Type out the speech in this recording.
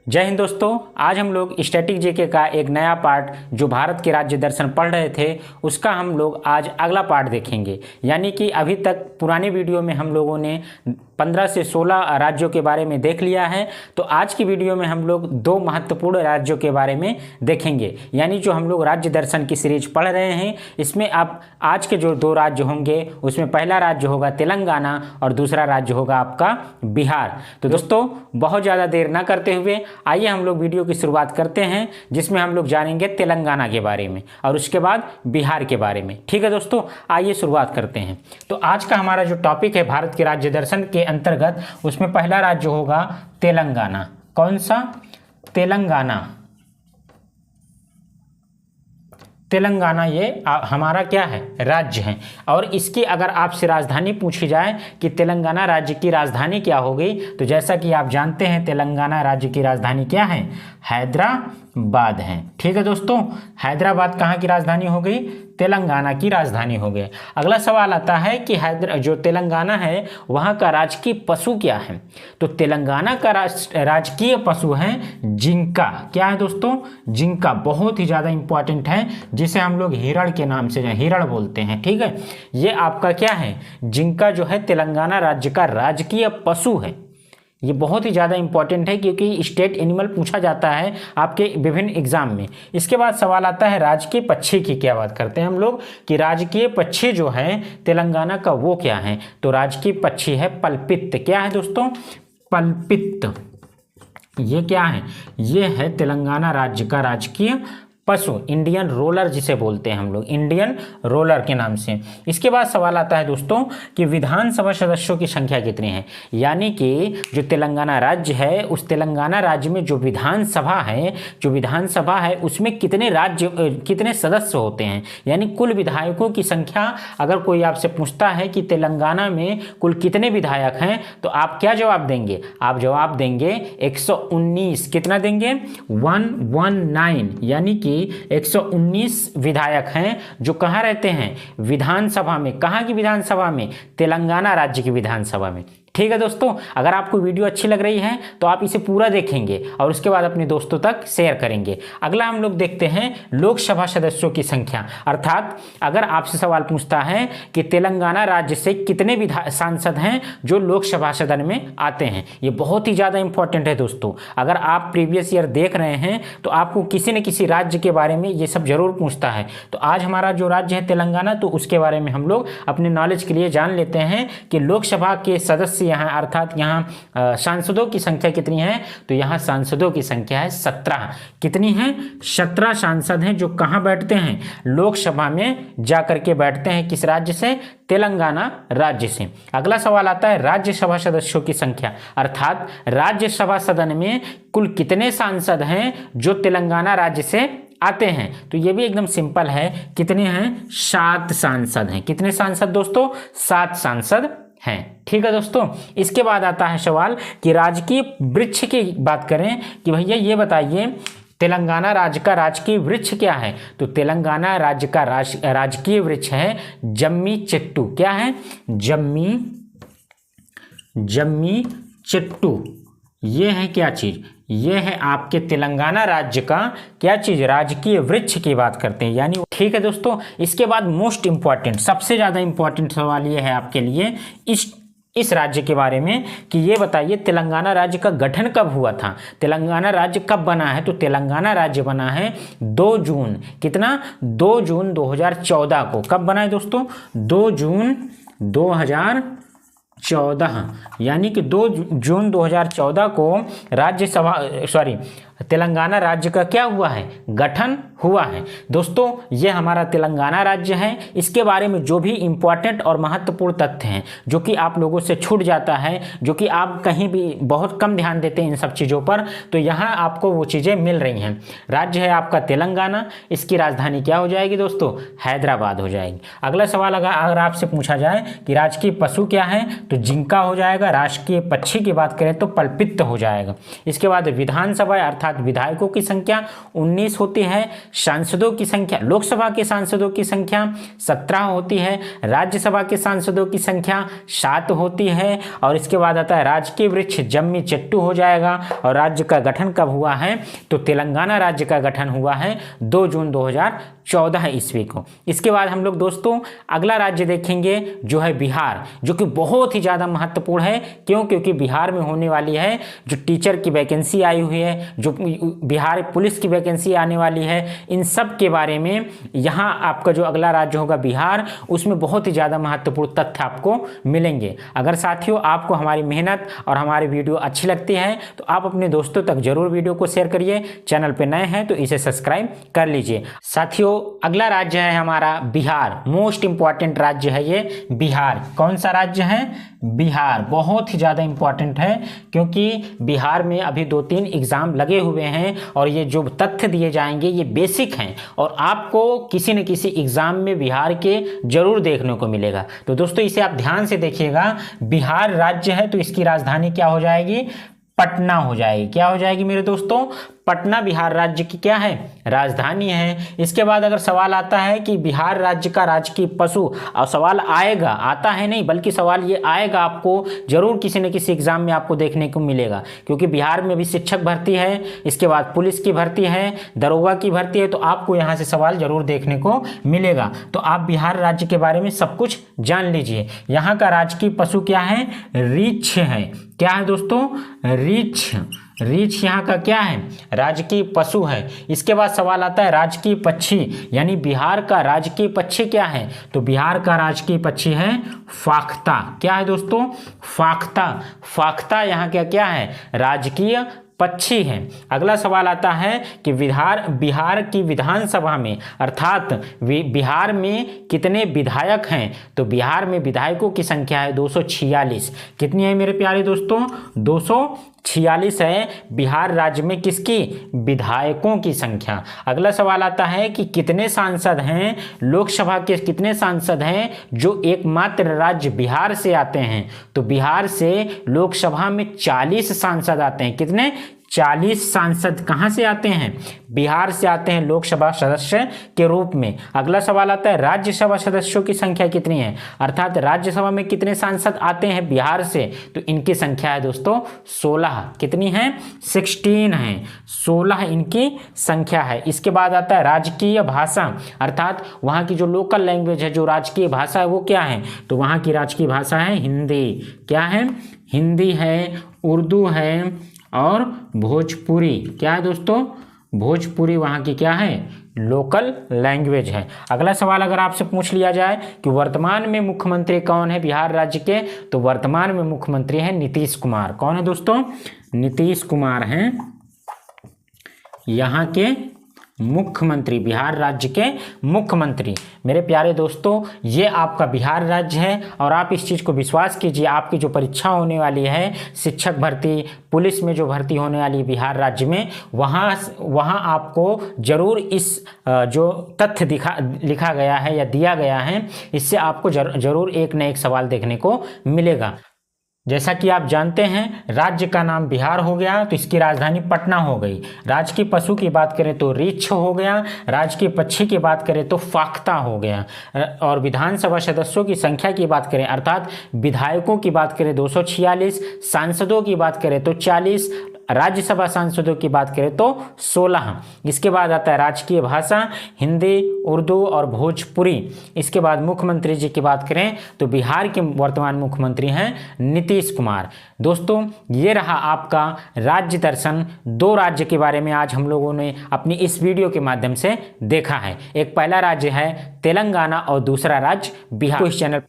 जय हिंद दोस्तों। आज हम लोग स्टैटिक जीके का एक नया पार्ट जो भारत के राज्य दर्शन पढ़ रहे थे उसका हम लोग आज अगला पार्ट देखेंगे। यानी कि अभी तक पुराने वीडियो में हम लोगों ने 15 से 16 राज्यों के बारे में देख लिया है। तो आज की वीडियो में हम लोग 2 महत्वपूर्ण राज्यों के बारे में देखेंगे। यानी जो हम लोग राज्य दर्शन की सीरीज पढ़ रहे हैं इसमें आप आज के जो 2 राज्य होंगे उसमें पहला राज्य होगा तेलंगाना और दूसरा राज्य होगा आपका बिहार। तो दोस्तों बहुत ज़्यादा देर ना करते हुए आइए हम लोग वीडियो की शुरुआत करते हैं, जिसमें हम लोग जानेंगे तेलंगाना के बारे में और उसके बाद बिहार के बारे में। ठीक है दोस्तों, आइए शुरुआत करते हैं। तो आज का हमारा जो टॉपिक है भारत के राज्य दर्शन के अंतर्गत, उसमें पहला राज्य होगा तेलंगाना। कौन सा? तेलंगाना। तेलंगाना ये हमारा क्या है? राज्य है। और इसकी अगर आपसे राजधानी पूछी जाए कि तेलंगाना राज्य की राजधानी क्या होगी, तो जैसा कि आप जानते हैं तेलंगाना राज्य की राजधानी क्या है? हैदराबाद है। ठीक है दोस्तों, हैदराबाद कहाँ की राजधानी हो गई? तेलंगाना की राजधानी हो गई। अगला सवाल आता है कि जो तेलंगाना है वहाँ का राजकीय पशु क्या है? तो तेलंगाना का राजकीय पशु है जिंका। क्या है दोस्तों? जिंका। बहुत ही ज़्यादा इंपॉर्टेंट है, जिसे हम लोग हिरण के नाम से हिरण बोलते हैं। ठीक है, ये आपका क्या है? जिंका जो है तेलंगाना राज्य का राजकीय पशु है। ये बहुत ही ज़्यादा इंपॉर्टेंट है क्योंकि स्टेट एनिमल पूछा जाता है आपके विभिन्न एग्जाम में। इसके बाद सवाल आता है राजकीय पक्षी की। क्या बात करते हैं हम लोग कि राजकीय पक्षी जो है तेलंगाना का वो क्या है? तो राजकीय पक्षी है पल्पित। क्या है दोस्तों? पल्पित। ये क्या है? ये है तेलंगाना राज्य का राजकीय पशु, इंडियन रोलर जिसे बोलते हैं हम लोग, इंडियन रोलर के नाम से। इसके बाद सवाल आता है दोस्तों कि विधानसभा सदस्यों की संख्या कितनी है? यानी कि जो तेलंगाना राज्य है उस तेलंगाना राज्य में जो विधानसभा है उसमें कितने सदस्य होते हैं, यानी कुल विधायकों की संख्या। अगर कोई आपसे पूछता है कि तेलंगाना में कुल कितने विधायक हैं, तो आप क्या जवाब देंगे? आप जवाब देंगे 119। कितना देंगे? 119। यानी कि 119 विधायक हैं जो कहाँ रहते हैं? विधानसभा में। कहाँ की विधानसभा में? तेलंगाना राज्य की विधानसभा में। ठीक है दोस्तों, अगर आपको वीडियो अच्छी लग रही है तो आप इसे पूरा देखेंगे और उसके बाद अपने दोस्तों तक शेयर करेंगे। अगला हम लोग देखते हैं लोकसभा सदस्यों की संख्या। अर्थात अगर आपसे सवाल पूछता है कि तेलंगाना राज्य से कितने सांसद हैं जो लोकसभा सदन में आते हैं, ये बहुत ही ज़्यादा इंपॉर्टेंट है दोस्तों। अगर आप प्रीवियस ईयर देख रहे हैं तो आपको किसी न किसी राज्य के बारे में ये सब जरूर पूछता है। तो आज हमारा जो राज्य है तेलंगाना, तो उसके बारे में हम लोग अपने नॉलेज के लिए जान लेते हैं कि लोकसभा के सदस्य यहाँ, अर्थात यहाँ सांसदों की संख्या कितनी है? तो यहाँ सांसदों की संख्या है 17। कितनी है? 17 सांसद हैं जो कहाँ बैठते हैं? लोकसभा में जाकर के बैठते हैं। किस राज्य से? तेलंगाना राज्य से। अगला सवाल आता है राज्यसभा सदस्यों की संख्या। अर्थात राज्यसभा सदन में कुल कितने सांसद हैं जो तेलंगाना राज्य से आते हैं? तो ये भी एकदम सिंपल है। कितने हैं? 7 सांसद हैं। कितने सांसद दोस्तों? 7 सांसद हैं। ठीक है दोस्तों, इसके बाद आता है सवाल कि राजकीय वृक्ष की बात करें कि भैया ये बताइए तेलंगाना राज्य का राजकीय वृक्ष क्या है? तो तेलंगाना राज्य का राजकीय वृक्ष है जम्मी चट्टू। क्या है? जम्मी चट्टू। ये है क्या चीज? ये है आपके तेलंगाना राज्य का क्या चीज? राजकीय वृक्ष की बात करते हैं यानी। ठीक है दोस्तों, इसके बाद मोस्ट इंपॉर्टेंट, सबसे ज्यादा इंपॉर्टेंट सवाल ये है आपके लिए इस राज्य के बारे में कि ये बताइए तेलंगाना राज्य का गठन कब हुआ था? तेलंगाना राज्य कब बना है? तो तेलंगाना राज्य बना है 2 जून। कितना? 2 जून 2014 को। कब बना है दोस्तों? 2 जून 2014। यानी कि 2 जून 2014 को तेलंगाना राज्य का क्या हुआ है? गठन हुआ है। दोस्तों ये हमारा तेलंगाना राज्य है। इसके बारे में जो भी इंपॉर्टेंट और महत्वपूर्ण तथ्य हैं जो कि आप लोगों से छूट जाता है, जो कि आप कहीं भी बहुत कम ध्यान देते हैं इन सब चीज़ों पर, तो यहाँ आपको वो चीज़ें मिल रही हैं। राज्य है आपका तेलंगाना, इसकी राजधानी क्या हो जाएगी दोस्तों? हैदराबाद हो जाएगी। अगला सवाल अगर आपसे पूछा जाए कि राजकीय पशु क्या है, तो जिंका हो जाएगा। राजकीय पक्षी की बात करें तो पल्पित हो जाएगा। इसके बाद विधानसभा अर्थात अर्थात विधायकों की संख्या 19 होती है, सांसदों की संख्या, लोकसभा के सांसदों की संख्या 17 होती है, राज्यसभा के सांसदों की संख्या 7 होती है। और इसके बाद आता है राजकीय वृक्ष जम्मी चट्टू हो जाएगा। और राज्य का गठन कब हुआ है, तो तेलंगाना राज्य का गठन हुआ है 2 जून 2014 ईस्वी को। इसके बाद हम लोग दोस्तों अगला राज्य देखेंगे जो है बिहार, जो कि बहुत ही ज़्यादा महत्वपूर्ण है। क्यों? क्योंकि बिहार में होने वाली है जो टीचर की वैकेंसी आई हुई है, जो बिहार पुलिस की वैकेंसी आने वाली है, इन सब के बारे में यहाँ आपका जो अगला राज्य होगा बिहार, उसमें बहुत ही ज़्यादा महत्वपूर्ण तथ्य आपको मिलेंगे। अगर साथियों आपको हमारी मेहनत और हमारी वीडियो अच्छी लगती है तो आप अपने दोस्तों तक जरूर वीडियो को शेयर करिए। चैनल पे नए हैं तो इसे सब्सक्राइब कर लीजिए। साथियों अगला राज्य है हमारा बिहार, मोस्ट इंपॉर्टेंट राज्य है ये बिहार। कौन सा राज्य है? बिहार बहुत ही ज़्यादा इंपॉर्टेंट है, क्योंकि बिहार में अभी 2-3 एग्जाम लगे हुए हैं और ये जो तथ्य दिए जाएंगे ये बेसिक हैं और आपको किसी न किसी एग्जाम में बिहार के जरूर देखने को मिलेगा। तो दोस्तों इसे आप ध्यान से देखिएगा। बिहार राज्य है तो इसकी राजधानी क्या हो जाएगी? पटना हो जाएगी। क्या हो जाएगी मेरे दोस्तों? पटना बिहार राज्य की क्या है? राजधानी है। इसके बाद अगर सवाल आता है कि बिहार राज्य का राजकीय पशु, और सवाल आएगा, आता है नहीं बल्कि सवाल ये आएगा, आपको जरूर किसी न किसी एग्जाम में आपको देखने को मिलेगा, क्योंकि बिहार में भी शिक्षक भर्ती है, इसके बाद पुलिस की भर्ती है, दरोगा की भर्ती है, तो आपको यहाँ से सवाल जरूर देखने को मिलेगा। तो आप बिहार राज्य के बारे में सब कुछ जान लीजिए। यहाँ का राजकीय पशु क्या है? रीछ है। क्या है दोस्तों? रीछ। रीछ यहाँ का क्या है? राजकीय पशु है। इसके बाद सवाल आता है राजकीय पक्षी, यानी बिहार का राजकीय पक्षी क्या है? तो बिहार का राजकीय पक्षी है फाख्ता। क्या है दोस्तों? फाख्ता। फाख्ता यहाँ का क्या है? राजकीय पक्षी है। अगला सवाल आता है कि बिहार की विधानसभा में, अर्थात बिहार में कितने विधायक हैं? तो बिहार में विधायकों की संख्या है 246। कितनी है मेरे प्यारे दोस्तों? 246 है बिहार राज्य में किसकी? विधायकों की संख्या। अगला सवाल आता है कि कितने सांसद हैं, लोकसभा के कितने सांसद हैं जो एकमात्र राज्य बिहार से आते हैं? तो बिहार से लोकसभा में 40 सांसद आते हैं। कितने? 40 सांसद कहाँ से आते हैं? बिहार से आते हैं लोकसभा सदस्य के रूप में। अगला सवाल आता है राज्यसभा सदस्यों की संख्या कितनी है, अर्थात राज्यसभा में कितने सांसद आते हैं बिहार से? तो इनकी संख्या है दोस्तों 16। कितनी है? 16 है। 16 इनकी संख्या है। इसके बाद आता है राजकीय भाषा, अर्थात वहाँ की जो लोकल लैंग्वेज है, जो राजकीय भाषा है वो क्या है? तो वहाँ की राजकीय भाषा है हिंदी। क्या है? हिंदी है, उर्दू है और भोजपुरी। क्या है दोस्तों? भोजपुरी वहाँ की क्या है? लोकल लैंग्वेज है। अगला सवाल अगर आपसे पूछ लिया जाए कि वर्तमान में मुख्यमंत्री कौन है बिहार राज्य के, तो वर्तमान में मुख्यमंत्री है नीतीश कुमार। कौन है दोस्तों? नीतीश कुमार हैं यहाँ के मुख्यमंत्री, बिहार राज्य के मुख्यमंत्री। मेरे प्यारे दोस्तों ये आपका बिहार राज्य है और आप इस चीज़ को विश्वास कीजिए, आपकी जो परीक्षा होने वाली है शिक्षक भर्ती, पुलिस में जो भर्ती होने वाली है बिहार राज्य में, वहाँ आपको जरूर इस जो तथ्य लिखा गया है या दिया गया है, इससे आपको जरूर एक न एक सवाल देखने को मिलेगा। जैसा कि आप जानते हैं राज्य का नाम बिहार हो गया तो इसकी राजधानी पटना हो गई। राजकीय पशु की बात करें तो रीछ हो गया, राजकीय पक्षी की बात करें तो फाख्ता हो गया, और विधानसभा सदस्यों की संख्या की बात करें अर्थात विधायकों की बात करें 246, सांसदों की बात करें तो 40, राज्यसभा सांसदों की बात करें तो 16। इसके बाद आता है राजकीय भाषा हिंदी, उर्दू और भोजपुरी। इसके बाद मुख्यमंत्री जी की बात करें तो बिहार के वर्तमान मुख्यमंत्री हैं नीतीश कुमार। दोस्तों ये रहा आपका राज्य दर्शन। 2 राज्य के बारे में आज हम लोगों ने अपनी इस वीडियो के माध्यम से देखा है। एक पहला राज्य है तेलंगाना और दूसरा राज्य बिहार। इस चैनल